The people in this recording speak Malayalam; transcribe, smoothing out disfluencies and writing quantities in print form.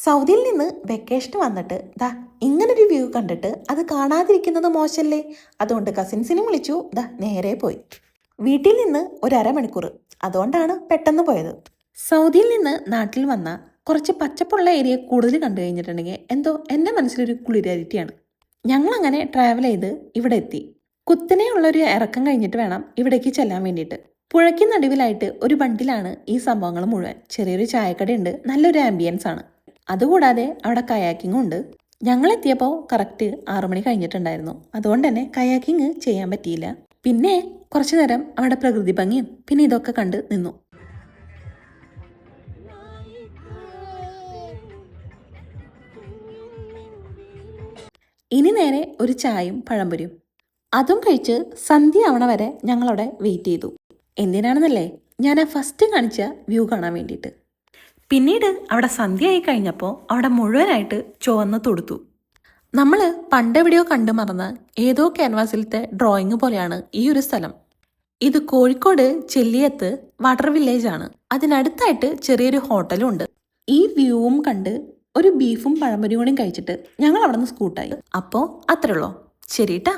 സൗദിയിൽ നിന്ന് വെക്കേഷന് വന്നിട്ട് ദാ ഇങ്ങനൊരു വ്യൂ കണ്ടിട്ട് അത് കാണാതിരിക്കുന്നത് മോശമല്ലേ. അതുകൊണ്ട് കസിൻസിനെ വിളിച്ചു, ദാ നേരെ പോയി. വീട്ടിൽ നിന്ന് ഒരു അരമണിക്കൂർ, അതുകൊണ്ടാണ് പെട്ടെന്ന് പോയത്. സൗദിയിൽ നിന്ന് നാട്ടിൽ വന്ന കുറച്ച് പച്ചപ്പുള്ള ഏരിയ കൂടുതൽ കണ്ടു കഴിഞ്ഞിട്ടുണ്ടെങ്കിൽ എന്തോ എൻ്റെ മനസ്സിലൊരു കുളിരാരിറ്റിയാണ്. ഞങ്ങളങ്ങനെ ട്രാവൽ ചെയ്ത് ഇവിടെ എത്തി. കുത്തനെയുള്ളൊരു ഇറക്കം കഴിഞ്ഞിട്ട് വേണം ഇവിടേക്ക് ചെല്ലാൻ വേണ്ടിയിട്ട്. പുഴയ്ക്ക് നടുവിലായിട്ട് ഒരു ബണ്ടിലാണ് ഈ സംഭവങ്ങൾ മുഴുവൻ. ചെറിയൊരു ചായക്കടയുണ്ട്, നല്ലൊരു ആംബിയൻസ് ആണ്. അതുകൂടാതെ അവിടെ കയാക്കിങ്ങും ഉണ്ട്. ഞങ്ങളെത്തിയപ്പോൾ കറക്റ്റ് 6 മണി കഴിഞ്ഞിട്ടുണ്ടായിരുന്നു. അതുകൊണ്ട് തന്നെ കയാക്കിങ് ചെയ്യാൻ പറ്റിയില്ല. പിന്നെ കുറച്ചു നേരം അവിടെ പ്രകൃതി ഭംഗിയും പിന്നെ ഇതൊക്കെ കണ്ട് നിന്നു. ഇനി നേരെ ഒരു ചായയും പഴംപൊരിയും അതും കഴിച്ച് സന്ധ്യ ആവണ വരെ ഞങ്ങളവിടെ വെയിറ്റ് ചെയ്തു. എന്തിനാണെന്നല്ലേ, ഞാൻ ആ ഫസ്റ്റ് കാണിച്ച വ്യൂ കാണാൻ വേണ്ടിയിട്ട്. പിന്നീട് അവിടെ സന്ധ്യയായി കഴിഞ്ഞപ്പോൾ അവിടെ മുഴുവനായിട്ട് ചുവന്ന് തൊടുത്തു. നമ്മൾ പണ്ടെവിടെയോ കണ്ടു മറന്ന ഏതോ ക്യാൻവാസിലത്തെ ഡ്രോയിങ് പോലെയാണ് ഈ ഒരു സ്ഥലം. ഇത് കോഴിക്കോട് ചെല്ലിയത്ത് വാട്ടർ വില്ലേജ് ആണ്. അതിനടുത്തായിട്ട് ചെറിയൊരു ഹോട്ടലും ഉണ്ട്. ഈ വ്യൂവും കണ്ട് ഒരു ബീഫും പഴംപൊരിയും കൂടി കഴിച്ചിട്ട് ഞങ്ങൾ അവിടെ നിന്ന് സ്കൂട്ടായി. അപ്പോൾ അത്രേ ഉള്ളൂ. ശരിട്ടാ.